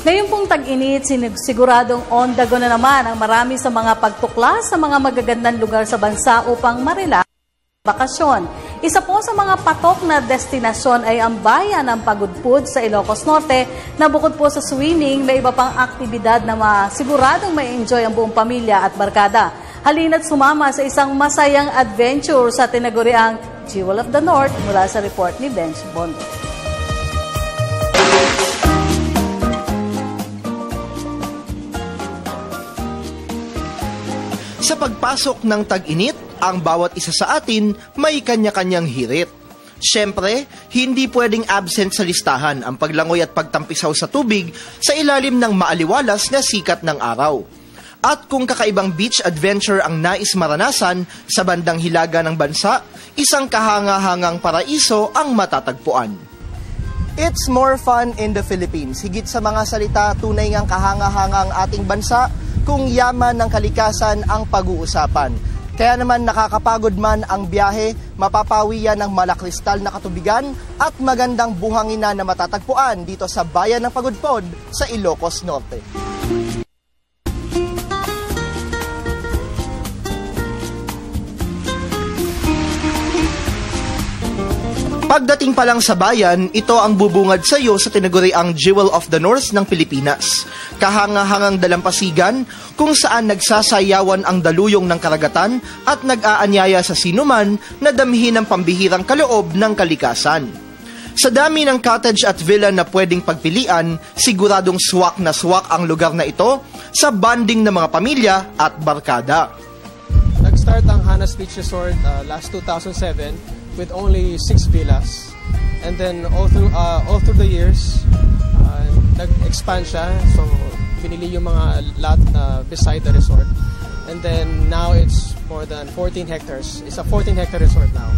Ngayon pong tag-init, siguradong on the go na naman ang marami sa mga pagtuklas sa mga magagandang lugar sa bansa upang marelax bakasyon. Isa po sa mga patok na destinasyon ay ang bayan ng Pagudpud sa Ilocos Norte na bukod po sa swimming, may iba pang aktibidad na siguradong may enjoy ang buong pamilya at barkada. Halina't sumama sa isang masayang adventure sa tinaguriang Jewel of the North mula sa report ni Benj Bondo. Sa pagpasok ng tag-init, ang bawat isa sa atin may kanya-kanyang hirit. Siyempre, hindi pwedeng absent sa listahan ang paglangoy at pagtampisaw sa tubig sa ilalim ng maaliwalas na sikat ng araw. At kung kakaibang beach adventure ang nais maranasan sa bandang hilaga ng bansa, isang kahanga-hangang paraiso ang matatagpuan. It's more fun in the Philippines. Higit sa mga salita, tunay ngang kahanga-hanga ang ating bansa kung yaman ng kalikasan ang pag-uusapan. Kaya naman nakakapagod man ang biyahe, mapapawi yan ng malakristal na katubigan at magandang buhangina na matatagpuan dito sa bayan ng Pagudpud sa Ilocos Norte. Pagdating pa lang sa bayan, ito ang bubungad sa iyo sa tinaguriang Jewel of the North ng Pilipinas. Kahanga-hangang dalampasigan kung saan nagsasayawan ang daluyong ng karagatan at nag-aanyaya sa sinuman na damhin ang pambihirang kaloob ng kalikasan. Sa dami ng cottage at villa na pwedeng pagpilian, siguradong swak na swak ang lugar na ito sa bonding ng mga pamilya at barkada. Nag-start ang Hanas Beach Resort last 2007 with only 6 villas, and then all through the years nag-expand siya, so pinili yung mga lot beside the resort, and then now it's more than 14 hectares. It's a 14-hectare resort now,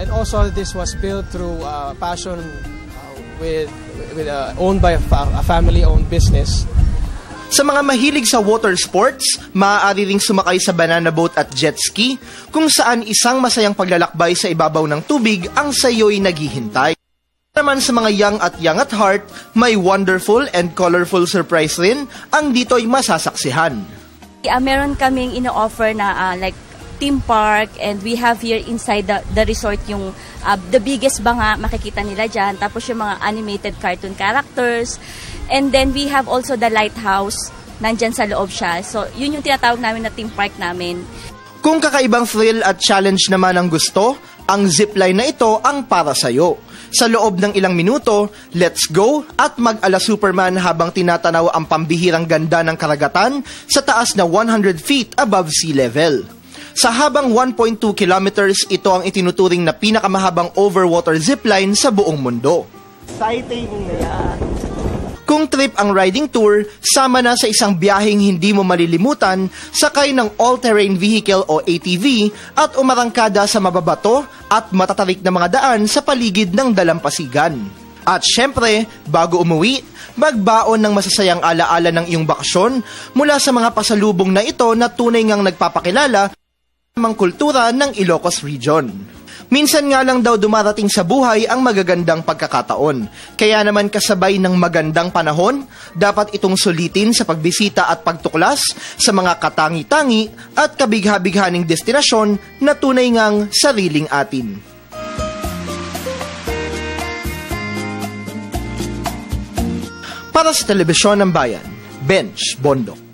and also this was built through passion owned by a family-owned business. Sa mga mahilig sa water sports, maaari ring sumakay sa banana boat at jet ski, kung saan isang masayang paglalakbay sa ibabaw ng tubig ang sayo'y naghihintay. Naman sa mga young at heart, may wonderful and colorful surprise rin ang dito'y masasaksihan. Meron kaming ino-offer na like theme park, and we have here inside the resort yung the biggest banga, makikita nila dyan, tapos yung mga animated cartoon characters. And then we have also the lighthouse, nandyan sa loob siya. So yun yung tinatawag namin na theme park namin. Kung kakaibang thrill at challenge naman ang gusto, ang zipline na ito ang para sa'yo. Sa loob ng ilang minuto, let's go at mag-ala Superman habang tinatanaw ang pambihirang ganda ng karagatan sa taas na 100 feet above sea level. Sa habang 1.2 kilometers, ito ang itinuturing na pinakamahabang overwater zipline sa buong mundo. Exciting na yan! Kung trip ang riding tour, sama na sa isang biyaheng hindi mo malilimutan, sakay ng all-terrain vehicle o ATV at umarangkada sa mababato at matatarik na mga daan sa paligid ng dalampasigan. At syempre, bago umuwi, magbaon ng masasayang alaala ng iyong bakasyon mula sa mga pasalubong na ito na tunay ngang nagpapakilala ng kultura ng Ilocos Region. Minsan nga lang daw dumarating sa buhay ang magagandang pagkakataon. Kaya naman kasabay ng magandang panahon, dapat itong sulitin sa pagbisita at pagtuklas sa mga katangi-tangi at kabigha-bighaning destinasyon na tunay ngang sariling atin. Para sa Telebisyon ng Bayan, Benj Bondo.